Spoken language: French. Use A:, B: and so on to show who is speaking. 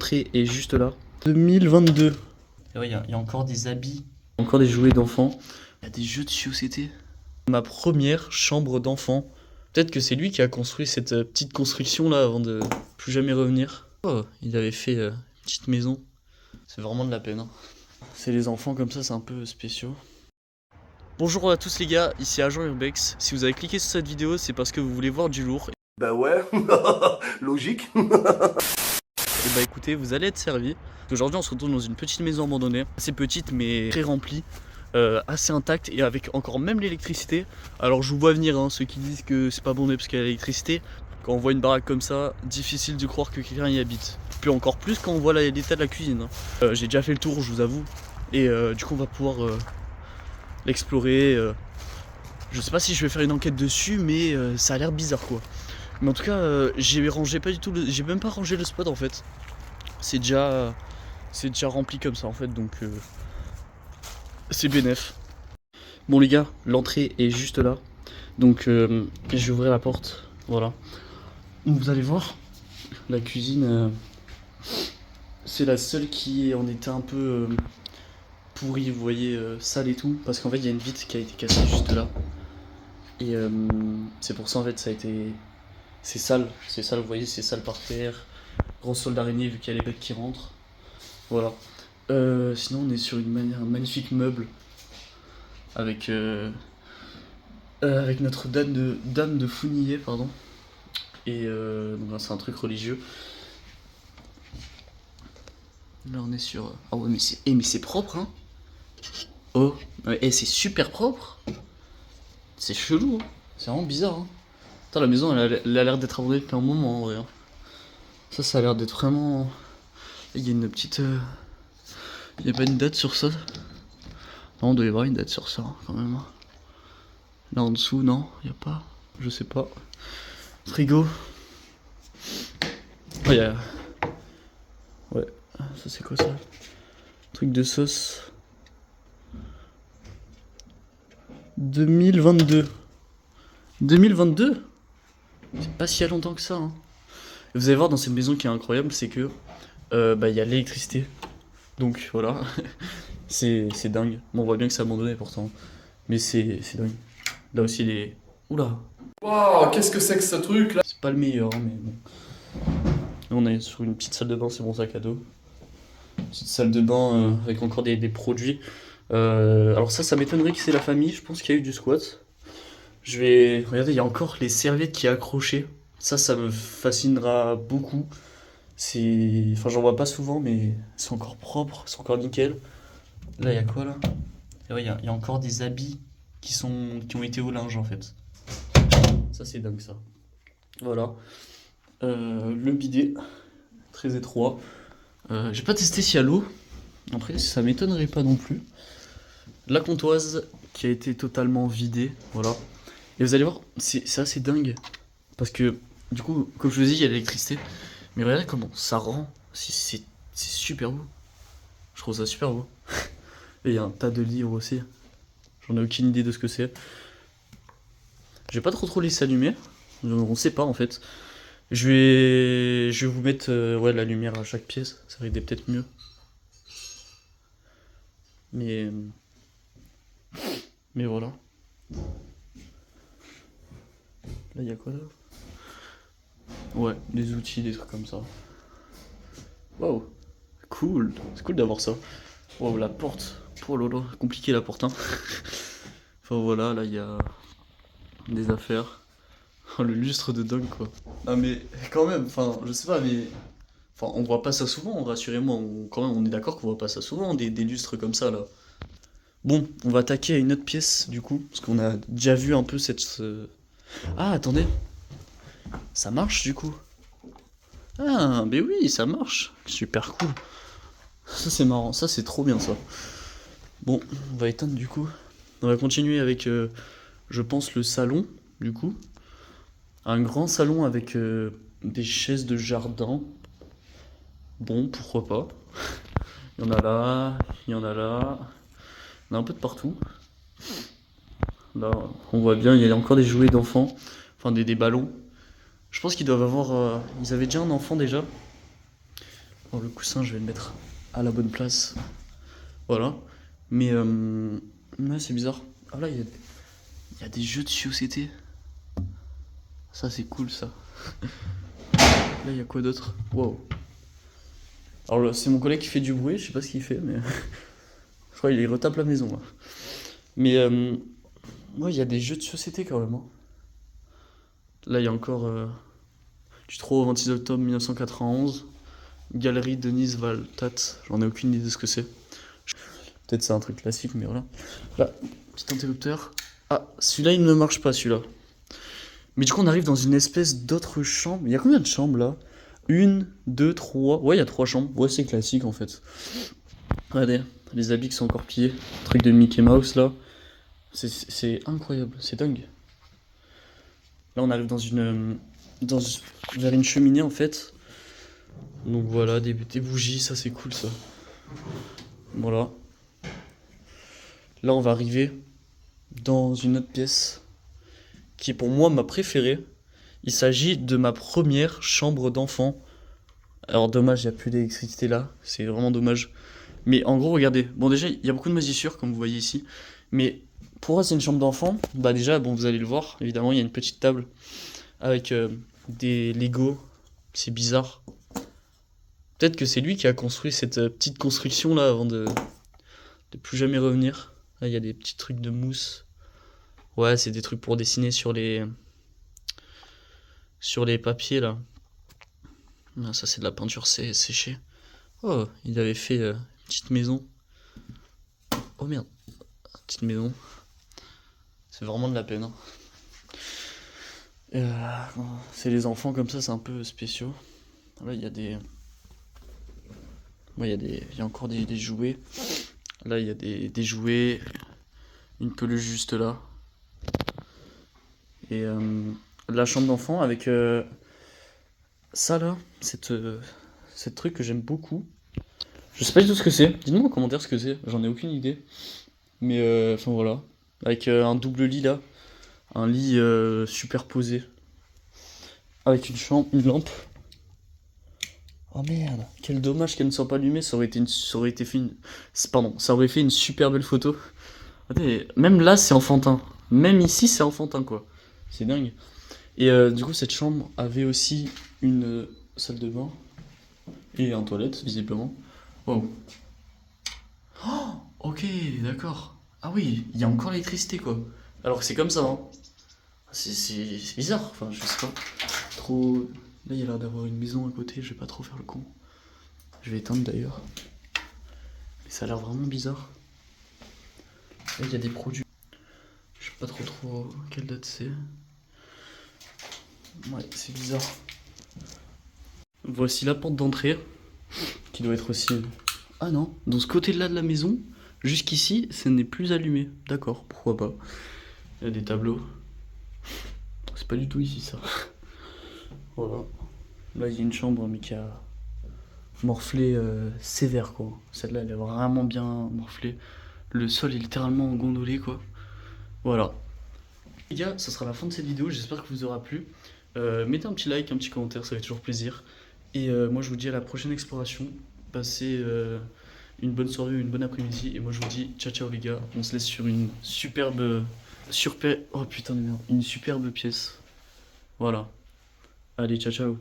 A: L'entrée est juste là. 2022. Et ouais, il y a encore des habits, encore des jouets d'enfants. Il y a des jeux de société. Ma première chambre d'enfant. Peut-être que c'est lui qui a construit cette petite construction là avant de plus jamais revenir. Oh, il avait fait une petite maison. C'est vraiment de la peine, hein. C'est les enfants comme ça, c'est un peu spéciaux. Bonjour à tous les gars, ici Agent Urbex. Si vous avez cliqué sur cette vidéo, c'est parce que vous voulez voir du lourd.
B: Bah ouais, logique.
A: Et bah écoutez, vous allez être servi. Aujourd'hui on se retrouve dans une petite maison abandonnée, assez petite mais très remplie, assez intacte et avec encore même l'électricité. Alors je vous vois venir, hein, ceux qui disent que c'est pas bondé parce qu'il y a l'électricité. Quand on voit une baraque comme ça, difficile de croire que quelqu'un y habite. Puis encore plus quand on voit l'état de la cuisine, hein. J'ai déjà fait le tour, je vous avoue. Et du coup on va pouvoir l'explorer. Je sais pas si je vais faire une enquête dessus, mais ça a l'air bizarre quoi. Mais en tout cas, j'ai rangé pas du tout, j'ai même pas rangé le spot en fait. C'est déjà rempli comme ça en fait, donc c'est bénef. Bon les gars, l'entrée est juste là, donc je vais ouvrir la porte, voilà. Donc, vous allez voir, la cuisine, c'est la seule qui en était un peu pourrie, vous voyez, sale et tout, parce qu'en fait il y a une vitre qui a été cassée juste là. Et c'est pour ça en fait ça a été... C'est sale, vous voyez, c'est sale par terre. Gros sol d'araignée vu qu'il y a les bêtes qui rentrent. Voilà. Sinon, on est sur un magnifique meuble avec notre dame de Founillet, pardon. Et donc là, c'est un truc religieux. Là, on est sur. Ah ouais, mais c'est propre, hein. Oh, et c'est super propre. C'est chelou, hein. C'est vraiment bizarre, hein. Attends, la maison, elle a l'air d'être abandonnée depuis un moment, en vrai, hein. Ça a l'air d'être vraiment. Il y a une petite. Il n'y a pas une date sur ça? Non, on doit y avoir une date sur ça, quand même. Là en dessous, non, il n'y a pas. Je sais pas. Frigo. Oh, y a... Ouais, ça c'est quoi ça? Truc de sauce. 2022. 2022? C'est pas si longtemps que ça, hein. Et vous allez voir dans cette maison qui est incroyable, c'est que il y a l'électricité. Donc voilà, c'est dingue. Bon, on voit bien que c'est abandonné pourtant. Mais c'est dingue. Là aussi les... Oula.
B: Waouh, qu'est-ce que c'est que ce truc là?
A: C'est pas le meilleur, hein, mais bon. Là, on est sur une petite salle de bain, c'est mon sac à dos. Petite salle de bain avec encore des produits. Alors ça m'étonnerait que c'est la famille, je pense qu'il y a eu du squat. Je vais... Regardez, il y a encore les serviettes qui est accrochées. Ça me fascinera beaucoup. C'est... Enfin, j'en vois pas souvent, mais elles sont encore propres, elles sont encore nickel. Là, il y a quoi, là? Et ouais, il y a encore des habits qui ont été au linge, en fait. Ça, c'est dingue, ça. Voilà. Le bidet, très étroit. J'ai pas testé s'il y a l'eau. Après, ça m'étonnerait pas non plus. La comptoise qui a été totalement vidée. Voilà. Et vous allez voir, c'est assez dingue. Parce que, du coup, comme je vous ai dit, il y a l'électricité. Mais regardez comment ça rend. C'est super beau. Je trouve ça super beau. Et il y a un tas de livres aussi. J'en ai aucune idée de ce que c'est. Je vais pas trop laisser allumer. On sait pas en fait. Je vais vous mettre ouais, la lumière à chaque pièce. Ça va aider peut-être mieux. Mais voilà. Là, il y a quoi là? Ouais, des outils, des trucs comme ça. Waouh, cool. C'est cool d'avoir ça. Waouh, la porte. Oh lolo, compliqué la porte, hein. Enfin voilà, là il y a des affaires. Oh, le lustre de dingue quoi. Ah mais quand même, enfin je sais pas mais... Enfin on voit pas ça souvent, rassurez-moi, quand même on est d'accord qu'on voit pas ça souvent, des lustres comme ça là. Bon, on va attaquer à une autre pièce du coup, parce qu'on a déjà vu un peu cette... Ah attendez, ça marche du coup. Ah mais oui, ça marche, super cool. Ça c'est marrant, ça c'est trop bien ça. Bon, on va éteindre du coup. On va continuer avec, je pense, le salon du coup. Un grand salon avec des chaises de jardin. Bon, pourquoi pas. Il y en a là, il y en a là. Il y en a un peu de partout. Là, on voit bien, il y a encore des jouets d'enfants. Enfin, des ballons. Je pense qu'ils doivent avoir... ils avaient déjà un enfant déjà. Alors, le coussin, je vais le mettre à la bonne place. Voilà. Mais, ouais, c'est bizarre. Ah là, il y a des jeux de société. Ça, c'est cool, ça. Là, il y a quoi d'autre? Wow. Alors, c'est mon collègue qui fait du bruit, je sais pas ce qu'il fait, mais. Je crois qu'il retape la maison, là. Mais, ouais, il y a des jeux de société quand même, hein. Là, il y a encore du 3 au 26 octobre 1991. Galerie Denise Valtat. J'en ai aucune idée de ce que c'est. Peut-être c'est un truc classique, mais voilà. Là, petit interrupteur. Ah, celui-là, il ne marche pas, celui-là. Mais du coup, on arrive dans une espèce d'autre chambre. Il y a combien de chambres, là? 1, 2, 3. Ouais, il y a 3 chambres. Ouais, c'est classique, en fait. Regardez, les habits qui sont encore pliés. Truc de Mickey Mouse, là. C'est incroyable, c'est dingue. Là, on arrive vers une cheminée, en fait. Donc voilà, des bougies, ça c'est cool, ça. Voilà. Là, on va arriver dans une autre pièce qui est pour moi ma préférée. Il s'agit de ma première chambre d'enfant. Alors dommage, il n'y a plus d'électricité là, c'est vraiment dommage. Mais en gros, regardez, bon déjà, il y a beaucoup de moisissures comme vous voyez ici. Mais pourquoi c'est une chambre d'enfant? Bah déjà, bon vous allez le voir, évidemment, il y a une petite table avec des Lego. C'est bizarre. Peut-être que c'est lui qui a construit cette petite construction là avant de plus jamais revenir. Là, il y a des petits trucs de mousse. Ouais, c'est des trucs pour dessiner sur les papiers là. Ah, ça, c'est de la peinture séchée. Oh, il avait fait une petite maison. Oh merde, petite maison. C'est vraiment de la peine, hein. C'est les enfants comme ça, c'est un peu spéciaux. Là, il y a des. Ouais, il y a encore des jouets. Là, il y a des jouets. Une peluche juste là. Et la chambre d'enfant avec ça là, cette truc que j'aime beaucoup. Je sais pas du tout ce que c'est. Dites-moi en commentaire ce que c'est. J'en ai aucune idée. Mais enfin voilà. Avec un double lit là. Un lit superposé. Avec une lampe. Oh merde. Quel dommage qu'elle ne soit pas allumée. Ça aurait fait une super belle photo. Attendez, même là c'est enfantin. Même ici c'est enfantin quoi. C'est dingue. Et du coup cette chambre avait aussi une salle de bain. Et un toilette visiblement. Wow. Oh, ok, d'accord. Ah oui, il y a encore l'électricité quoi. Alors que c'est comme ça, hein. C'est bizarre, enfin je sais pas. Trop. Là il y a l'air d'avoir une maison à côté, je vais pas trop faire le con. Je vais éteindre d'ailleurs. Mais ça a l'air vraiment bizarre. Là il y a des produits. Je sais pas trop quelle date c'est. Ouais, c'est bizarre. Voici la porte d'entrée. Qui doit être aussi. Ah non, dans ce côté-là de la maison, jusqu'ici, ça n'est plus allumé. D'accord, pourquoi pas. Il y a des tableaux. C'est pas du tout ici ça. Voilà. Là, il y a une chambre, mais qui a morflé sévère quoi. Celle-là, elle est vraiment bien morflée. Le sol est littéralement gondolé quoi. Voilà. Les gars, ça sera la fin de cette vidéo. J'espère que vous aura plu. Mettez un petit like, un petit commentaire, ça fait toujours plaisir. Et moi, je vous dis à la prochaine exploration. Passez une bonne soirée ou une bonne après-midi. Et moi, je vous dis ciao ciao les gars. On se laisse sur une superbe. Oh putain de merde. Une superbe pièce. Voilà. Allez, ciao ciao.